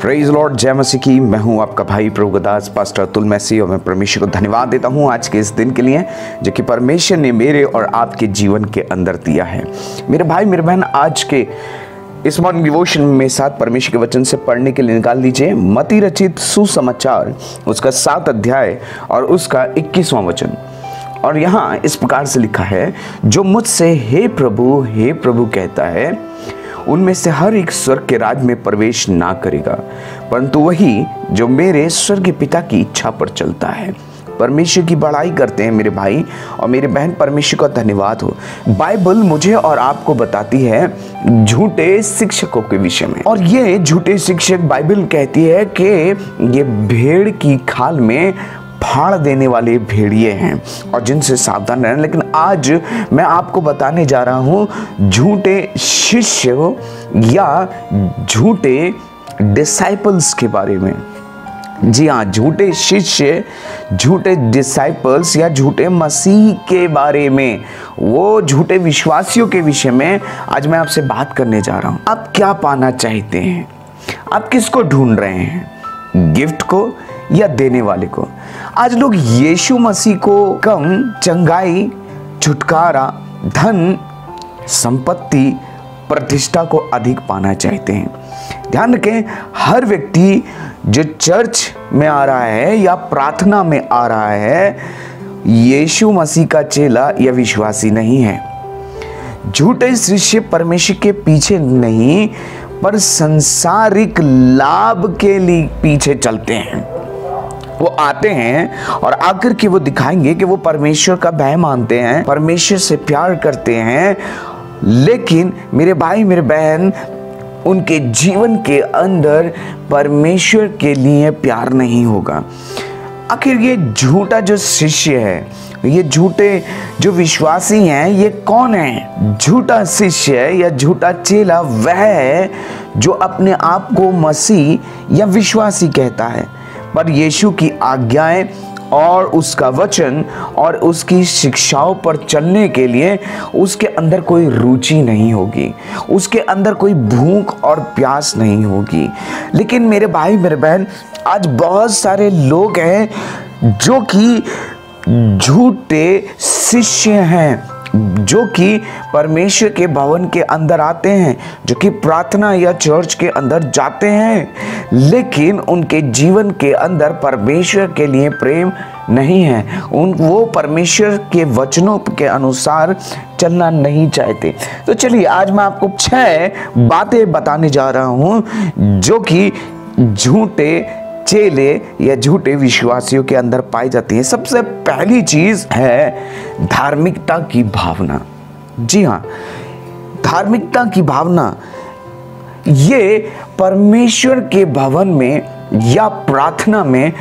Praise Lord, जय मसीह की। मैं हूं आपका भाई प्रभुदास पास्टर अतुल मैसी और मैं परमेश्वर को धन्यवाद देता हूं आज के इस दिन के लिए जो कि परमेश्वर ने मेरे और आपके जीवन के अंदर दिया है। मेरे भाई मेरे बहन, आज के इस मॉर्निंग डिवोशन में साथ परमेश्वर के वचन से पढ़ने के लिए निकाल लीजिए मत्ती रचित सुसमाचार, उसका 7 अध्याय और उसका 21वां वचन। और यहाँ इस प्रकार से लिखा है, जो मुझसे हे प्रभु कहता है, उनमें से हर एक स्वर्ग के राज में प्रवेश ना करेगा, परंतु वही जो मेरे स्वर्गीय पिता की इच्छा पर चलता है। परमेश्वर की बड़ाई करते हैं मेरे भाई और मेरे बहन। परमेश्वर का धन्यवाद हो। बाइबल मुझे और आपको बताती है झूठे शिक्षकों के विषय में, और ये झूठे शिक्षक बाइबल कहती है कि ये भेड़ की खाल में फाड़ देने वाले भेड़िए हैं और जिनसे सावधान रहना। लेकिन आज मैं आपको बताने जा रहा हूं झूठे शिष्य या झूठे डिसाइपल्स के बारे में। जी हाँ, झूठे शिष्य, झूठे डिसाइपल्स या झूठे मसीह के बारे में, वो झूठे विश्वासियों के विषय में आज मैं आपसे बात करने जा रहा हूं। आप क्या पाना चाहते हैं? आप किसको ढूंढ रहे हैं? गिफ्ट को या देने वाले को? आज लोग यीशु मसीह को कम, चंगाई, छुटकारा, धन, संपत्ति, प्रतिष्ठा को अधिक पाना चाहते हैं। ध्यान रखें, हर व्यक्ति जो चर्च में आ रहा है या प्रार्थना में आ रहा है, यीशु मसीह का चेला या विश्वासी नहीं है। झूठे शिष्य परमेश्वर के पीछे नहीं पर संसारिक लाभ के लिए पीछे चलते हैं। वो आते हैं और आकर के वो दिखाएंगे कि वो परमेश्वर का भय मानते हैं, परमेश्वर से प्यार करते हैं, लेकिन मेरे भाई मेरे बहन, उनके जीवन के अंदर परमेश्वर के लिए प्यार नहीं होगा। आखिर ये झूठा जो शिष्य है, ये झूठे जो विश्वासी हैं, ये कौन है? झूठा शिष्य या झूठा चेला वह है जो अपने आप को मसीह या विश्वासी कहता है, पर यीशु की आज्ञाएं और उसका वचन और उसकी शिक्षाओं पर चलने के लिए उसके अंदर कोई रुचि नहीं होगी, उसके अंदर कोई भूख और प्यास नहीं होगी। लेकिन मेरे भाई मेरे बहन, आज बहुत सारे लोग हैं जो कि झूठे शिष्य हैं, जो कि परमेश्वर के भवन के अंदर आते हैं, जो कि प्रार्थना या चर्च के अंदर जाते हैं, लेकिन उनके जीवन के अंदर परमेश्वर के लिए प्रेम नहीं है। वो परमेश्वर के वचनों के अनुसार चलना नहीं चाहते। तो चलिए, आज मैं आपको 6 बातें बताने जा रहा हूं जो कि झूठे चेले या झूठे विश्वासियों के अंदर पाई जाती है। सबसे पहली चीज है धार्मिकता की भावना। जी हाँ, धार्मिकता की भावना। ये परमेश्वर के भवन में या प्रार्थना में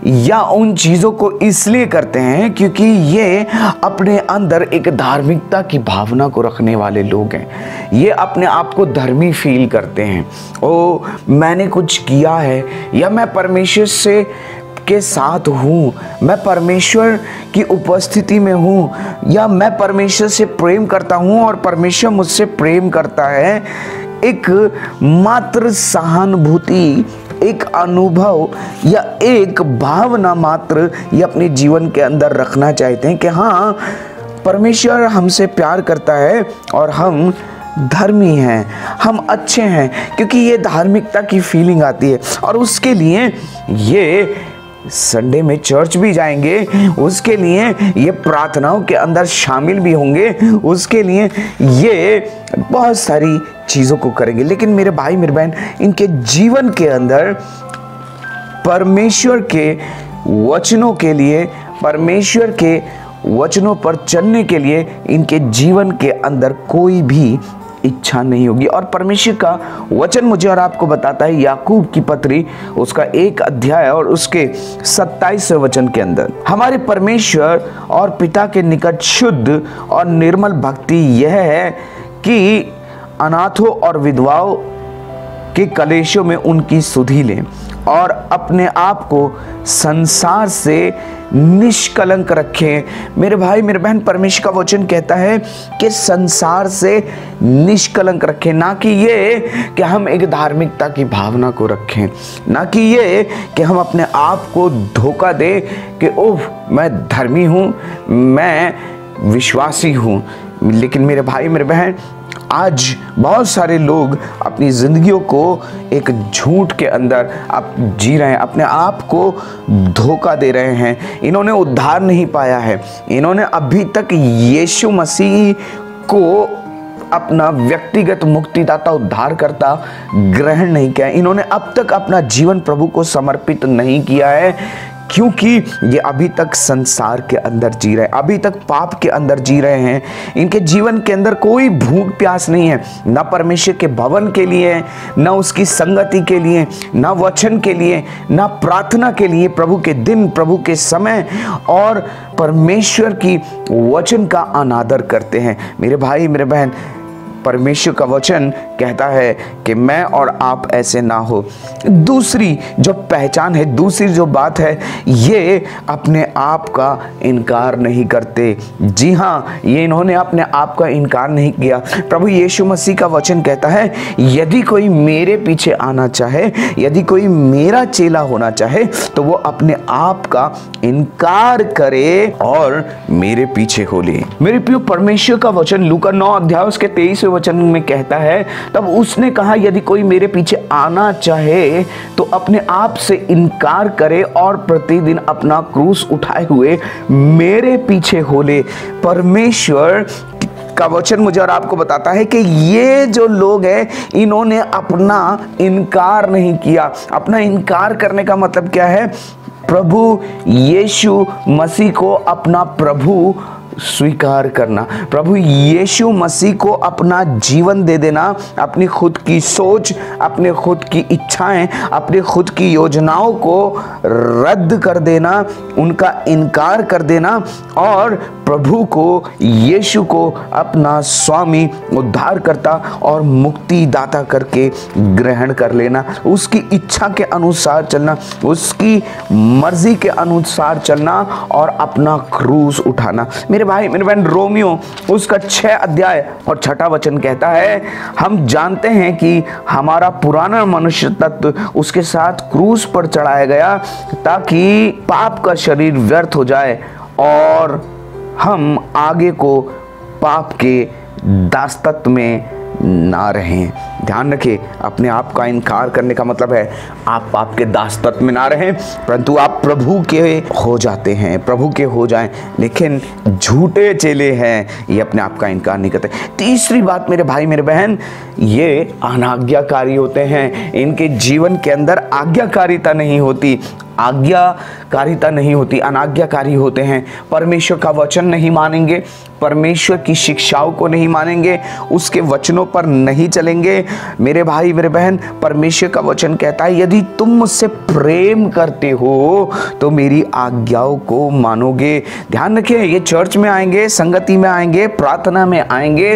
या उन चीजों को इसलिए करते हैं क्योंकि ये अपने अंदर एक धार्मिकता की भावना को रखने वाले लोग हैं। ये अपने आप को धर्मी फील करते हैं। ओ, मैंने कुछ किया है, या मैं परमेश्वर से के साथ हूँ, मैं परमेश्वर की उपस्थिति में हूँ, या मैं परमेश्वर से प्रेम करता हूँ और परमेश्वर मुझसे प्रेम करता है। एक मात्र सहानुभूति, एक अनुभव या एक भावना मात्र ये अपने जीवन के अंदर रखना चाहते हैं कि हाँ, परमेश्वर हमसे प्यार करता है और हम धर्मी हैं, हम अच्छे हैं, क्योंकि ये धार्मिकता की फीलिंग आती है। और उसके लिए ये संडे में चर्च भी जाएंगे, उसके लिए ये प्रार्थनाओं के अंदर शामिल भी होंगे, उसके लिए ये बहुत सारी चीज़ों को करेंगे। लेकिन मेरे भाई मेरे बहन, इनके जीवन के अंदर परमेश्वर के वचनों के लिए, परमेश्वर के वचनों पर चलने के लिए इनके जीवन के अंदर कोई भी इच्छा नहीं होगी। और परमेश्वर का वचन मुझे और आपको बताता है याकूब की पत्री, उसका 1 अध्याय और उसके 27वें वचन के अंदर, हमारे परमेश्वर और पिता के निकट शुद्ध और निर्मल भक्ति यह है कि अनाथों और विधवाओं के कलेशों में उनकी सुधि लें और अपने आप को संसार से निष्कलंक रखें। मेरे भाई मेरे बहन, परमेश्वर का वचन कहता है कि संसार से निष्कलंक रखें, ना कि ये कि हम एक धार्मिकता की भावना को रखें, ना कि ये कि हम अपने आप को धोखा दें कि ओह मैं धर्मी हूँ, मैं विश्वासी हूँ। लेकिन मेरे भाई मेरे बहन, आज बहुत सारे लोग अपनी जिंदगियों को एक झूठ के अंदर आप जी रहे हैं, अपने आप को धोखा दे रहे हैं। इन्होंने उद्धार नहीं पाया है, इन्होंने अभी तक यीशु मसीह को अपना व्यक्तिगत मुक्तिदाता उद्धारकर्ता ग्रहण नहीं किया। इन्होंने अब तक अपना जीवन प्रभु को समर्पित नहीं किया है, क्योंकि ये अभी तक संसार के अंदर जी रहे हैं, अभी तक पाप के अंदर जी रहे हैं। इनके जीवन के अंदर कोई भूख प्यास नहीं है, ना परमेश्वर के भवन के लिए, ना उसकी संगति के लिए, ना वचन के लिए, ना प्रार्थना के लिए, प्रभु के दिन, प्रभु के समय और परमेश्वर की वचन का अनादर करते हैं। मेरे भाई मेरे बहन, परमेश्वर का वचन कहता है कि मैं और आप ऐसे ना हो। दूसरी जो पहचान है, दूसरी जो बात है, ये अपने आप का इनकार नहीं करते। जी हाँ, ये इन्होंने अपने आप का इनकार नहीं किया। प्रभु यीशु मसीह का वचन कहता है, यदि कोई मेरे पीछे आना चाहे, यदि कोई मेरा चेला होना चाहे, तो वो अपने आप का इनकार करे और मेरे पीछे हो ले। मेरे प्रिय, परमेश्वर का वचन लूका 9 अध्याय उसके 23वें वचन में कहता है, तब उसने कहा, यदि कोई मेरे पीछे आना चाहे तो अपने आप से इनकार करे और प्रतिदिन अपना क्रूस उठाए हुए मेरे पीछे हो ले। परमेश्वर का वचन मुझे और आपको बताता है कि ये जो लोग हैं, इन्होंने अपना इनकार नहीं किया। अपना इनकार करने का मतलब क्या है? प्रभु यीशु मसीह को अपना प्रभु स्वीकार करना, प्रभु यीशु मसीह को अपना जीवन दे देना, अपनी खुद की सोच, अपने खुद की इच्छाएं, अपने खुद की योजनाओं को रद्द कर देना, उनका इनकार कर देना और प्रभु को, यीशु को अपना स्वामी, उद्धारकर्ता और मुक्तिदाता करके ग्रहण कर लेना, उसकी इच्छा के अनुसार चलना, उसकी मर्जी के अनुसार चलना और अपना क्रूस उठाना। मेरे भाई मेरे बहन, रोमियो उसका 6 अध्याय और 6 वचन कहता है, हम जानते हैं कि हमारा पुराना मनुष्य तत्व उसके साथ क्रूस पर चढ़ाया गया ताकि पाप का शरीर व्यर्थ हो जाए और हम आगे को पाप के दासत्व में ना रहें। ध्यान रखें, अपने आप का इनकार करने का मतलब है आप पाप के दासत्व में ना रहें, परंतु आप प्रभु के हो जाते हैं, प्रभु के हो जाएं। लेकिन झूठे चेले हैं, ये अपने आप का इनकार नहीं करते। तीसरी बात मेरे भाई मेरे बहन, ये अनाज्ञाकारी होते हैं। इनके जीवन के अंदर आज्ञाकारिता नहीं होती, आज्ञाकारिता नहीं होती, अनाज्ञाकारी होते हैं। परमेश्वर का वचन नहीं मानेंगे, परमेश्वर की शिक्षाओं को नहीं मानेंगे, उसके वचनों पर नहीं चलेंगे। मेरे भाई मेरे बहन, परमेश्वर का वचन कहता है, यदि तुम मुझसे प्रेम करते हो तो मेरी आज्ञाओं को मानोगे। ध्यान रखिए, ये चर्च में आएंगे, संगति में आएंगे, प्रार्थना में आएंगे,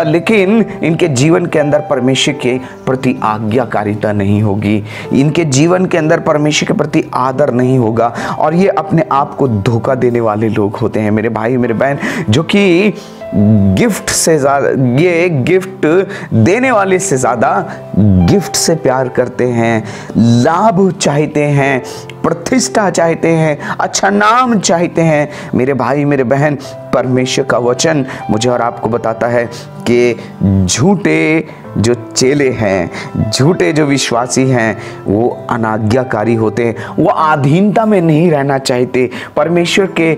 लेकिन इनके जीवन के अंदर परमेश्वर के प्रति आज्ञाकारिता नहीं होगी, इनके जीवन के अंदर परमेश्वर के प्रति आदर नहीं होगा और ये अपने आप को धोखा देने वाले लोग होते हैं। मेरे भाई मेरे बहन, जो कि गिफ्ट से ज्यादा, ये गिफ्ट देने वाले से ज्यादा गिफ्ट से प्यार करते हैं, लाभ चाहते हैं, प्रतिष्ठा चाहते हैं, अच्छा नाम चाहते हैं। मेरे भाई मेरे बहन, परमेश्वर का वचन मुझे और आपको बताता है कि झूठे जो चेले हैं, झूठे जो विश्वासी हैं, वो अनाज्ञाकारी होते हैं, वो अधीनता में नहीं रहना चाहते, परमेश्वर के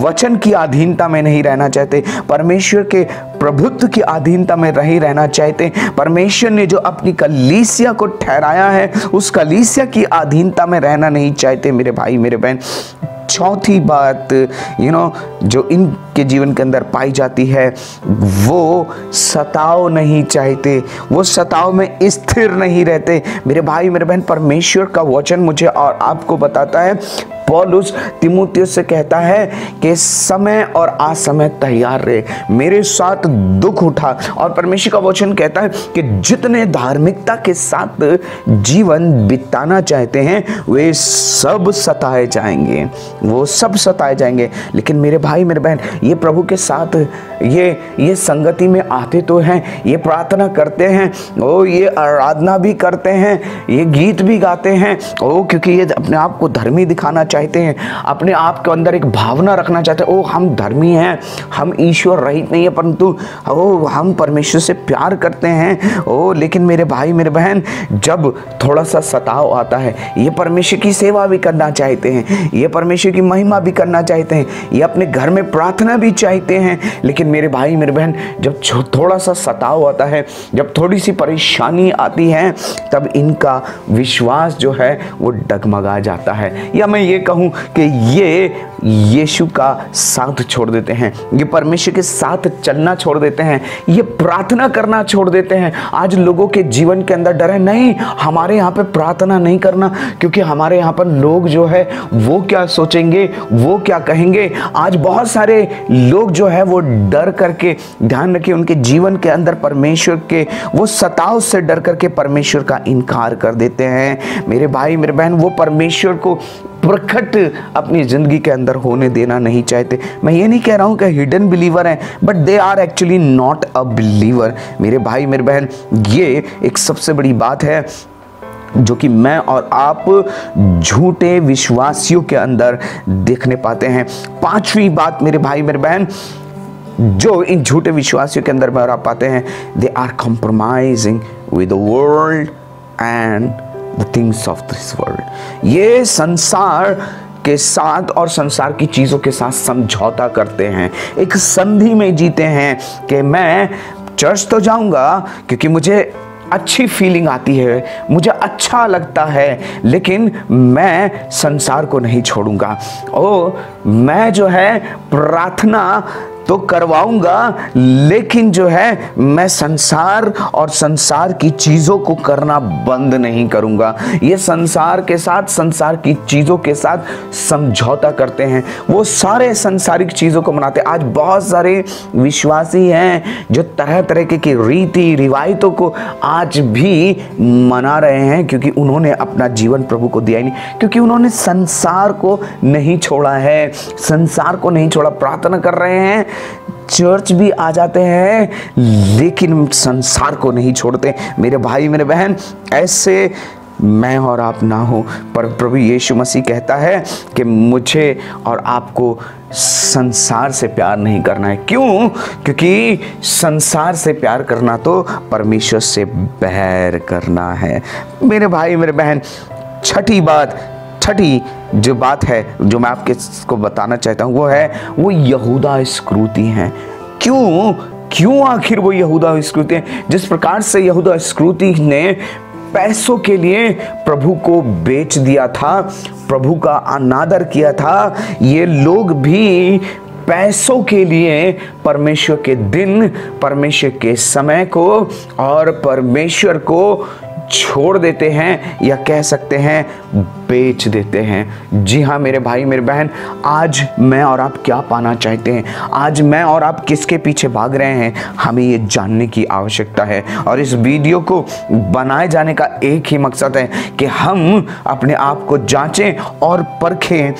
वचन की अधीनता में नहीं रहना चाहते, परमेश्वर के प्रभुत्व की अधीनता में नहीं रहना चाहते। परमेश्वर ने जो अपनी कलीसिया को ठहराया है, उस कलीसिया की अधीनता में रहना नहीं चाहते। मेरे भाई मेरे बहन, चौथी बात जो इनके जीवन के अंदर पाई जाती है, वो सताव नहीं चाहते, वो सताव में स्थिर नहीं रहते। मेरे भाई मेरे बहन, परमेश्वर का वचन मुझे और आपको बताता है, पौलुस तीमुथियुस से कहता है कि समय और असमय तैयार रहे, मेरे साथ दुख उठा। और परमेश्वर का वचन कहता है कि जितने धार्मिकता के साथ जीवन बिताना चाहते हैं वे सब सताए जाएंगे, वो सब सताए जाएंगे। लेकिन मेरे भाई मेरे बहन, ये प्रभु के साथ ये संगति में आते तो हैं, ये प्रार्थना करते हैं, ये आराधना भी करते हैं, ये गीत भी गाते हैं, क्योंकि ये अपने आप को धर्मी दिखाना चाहते हैं, अपने आप के अंदर एक भावना रखना चाहते हैं, हम धर्मी हैं, हम ईश्वर रहित नहीं है, परंतु हम परमेश्वर से प्यार करते हैं। लेकिन मेरे भाई मेरे बहन, जब थोड़ा सा सताव आता है, ये परमेश्वर की सेवा भी करना चाहते हैं, ये परमेश्वर की महिमा भी करना चाहते हैं, ये अपने घर में प्रार्थना भी चाहते हैं। लेकिन मेरे भाई मेरे बहन, जब थोड़ा सा सताव आता है, जब थोड़ी सी परेशानी आती है, तब इनका विश्वास जो है वो डगमगा जाता है। या मैं ये कहूँ कि ये यीशु का साथ छोड़ देते हैं, ये परमेश्वर के साथ चलना छोड़ देते हैं, ये प्रार्थना करना छोड़ देते हैं। आज लोगों के जीवन के अंदर डर है, नहीं हमारे यहाँ पे प्रार्थना नहीं करना, क्योंकि हमारे यहाँ पर लोग जो है वो क्या सोचेंगे, वो क्या कहेंगे। आज बहुत सारे लोग जो है वो डर करके, ध्यान रखिए, उनके जीवन के अंदर परमेश्वर के वो सताव से डर करके परमेश्वर का इनकार कर देते हैं। मेरे भाई मेरे बहन, वो परमेश्वर को प्रकट अपनी जिंदगी के अंदर होने देना नहीं चाहते। मैं ये नहीं कह रहा हूं कि हिडन बिलीवर हैं, but they are actually not a believer. मेरे भाई मेरे बहन, ये एक सबसे बड़ी बात है जो कि मैं और आप झूठे विश्वासियों के अंदर देखने पाते हैं। पांचवी बात मेरे भाई मेरे बहन, जो इन झूठे विश्वासियों के अंदर में और आप पाते हैं, they are compromising with the world and the things of this world. ये संसार के साथ और संसार की चीजों के साथ समझौता करते हैं, एक संधि में जीते हैं कि मैं चर्च तो जाऊंगा क्योंकि मुझे अच्छी फीलिंग आती है, मुझे अच्छा लगता है, लेकिन मैं संसार को नहीं छोड़ूंगा। मैं जो है प्रार्थना तो करवाऊंगा, लेकिन जो है मैं संसार और संसार की चीजों को करना बंद नहीं करूंगा। ये संसार के साथ, संसार की चीजों के साथ समझौता करते हैं, वो सारे संसारिक चीजों को मनाते हैं। आज बहुत सारे विश्वासी हैं जो तरह तरह की रीति रिवायतों को आज भी मना रहे हैं, क्योंकि उन्होंने अपना जीवन प्रभु को दिया ही नहीं, क्योंकि उन्होंने संसार को नहीं छोड़ा है, संसार को नहीं छोड़ा। प्रार्थना कर रहे हैं, चर्च भी आ जाते हैं, लेकिन संसार को नहीं छोड़ते। मेरे भाई मेरे बहन, ऐसे मैं और आप ना हो, पर प्रभु यीशु मसीह कहता है कि मुझे और आपको संसार से प्यार नहीं करना है। क्यों? क्योंकि संसार से प्यार करना तो परमेश्वर से बैर करना है। मेरे भाई मेरे बहन, छठी जो बात है जो मैं आपको बताना चाहता हूँ, वो यहूदा इस्करियोती हैं। क्यों आखिर वो यहूदा इस्करियोती हैं? जिस प्रकार से यहूदा इस्करियोती ने पैसों के लिए प्रभु को बेच दिया था, प्रभु का अनादर किया था, ये लोग भी पैसों के लिए परमेश्वर के दिन, परमेश्वर के समय को और परमेश्वर को छोड़ देते हैं, या कह सकते हैं बेच देते हैं। जी हाँ मेरे भाई मेरे बहन, आज मैं और आप क्या पाना चाहते हैं? आज मैं और आप किसके पीछे भाग रहे हैं? हमें ये जानने की आवश्यकता है। और इस वीडियो को बनाए जाने का एक ही मकसद है कि हम अपने आप को जांचें और परखें,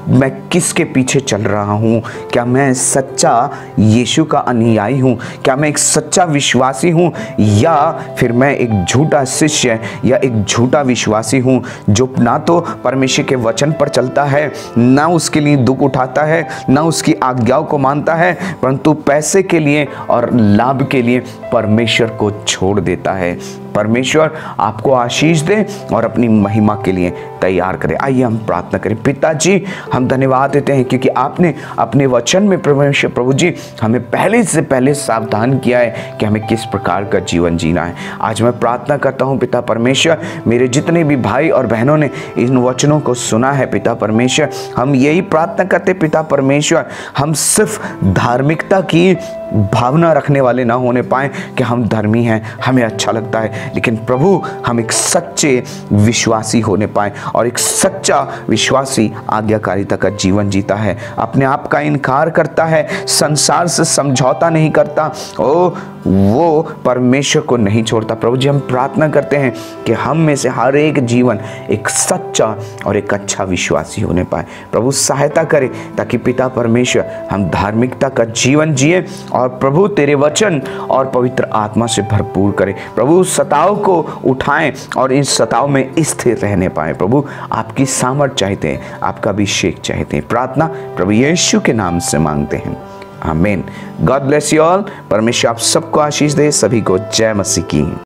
मैं किसके पीछे चल रहा हूँ? क्या मैं सच्चा यीशु का अनुयायी हूँ? क्या मैं एक सच्चा विश्वासी हूँ, या फिर मैं एक झूठा शिष्य या एक झूठा विश्वासी हूँ जो ना तो परमेश्वर के वचन पर चलता है, ना उसके लिए दुख उठाता है, ना उसकी आज्ञाओं को मानता है, परंतु पैसे के लिए और लाभ के लिए परमेश्वर को छोड़ देता है। परमेश्वर आपको आशीष दे और अपनी महिमा के लिए तैयार करे। आइए हम प्रार्थना करें। पिताजी, हम धन्यवाद देते हैं क्योंकि आपने अपने वचन में परमेश्वर प्रभु जी हमें पहले से पहले सावधान किया है कि हमें किस प्रकार का जीवन जीना है। आज मैं प्रार्थना करता हूँ पिता परमेश्वर, मेरे जितने भी भाई और बहनों ने इन वचनों को सुना है पिता परमेश्वर, हम यही प्रार्थना करते पिता परमेश्वर, हम सिर्फ धार्मिकता की भावना रखने वाले ना होने पाए कि हम धर्मी हैं, हमें अच्छा लगता है, लेकिन प्रभु हम एक सच्चे विश्वासी होने पाए और एक सच्चा विश्वासी आज्ञाकारिता का जीवन जीता है, अपने आप का इनकार करता है, संसार से समझौता नहीं करता, वो परमेश्वर को नहीं छोड़ता। प्रभु जी हम प्रार्थना करते हैं कि हम में से हर एक जीवन एक सच्चा और एक अच्छा विश्वासी होने पाए। प्रभु सहायता करे ताकि पिता परमेश्वर हम धार्मिकता का जीवन जिए और प्रभु तेरे वचन और पवित्र आत्मा से भरपूर करे। प्रभु सताव को उठाएं और इन सताव में स्थिर रहने पाए। प्रभु आपकी सामर्थ चाहते हैं, आपका अभिषेक चाहते हैं। प्रार्थना प्रभु यीशु के नाम से मांगते हैं, आमीन। God bless you all. परमेश्वर आप सबको आशीष दे। सभी को जय मसीह की।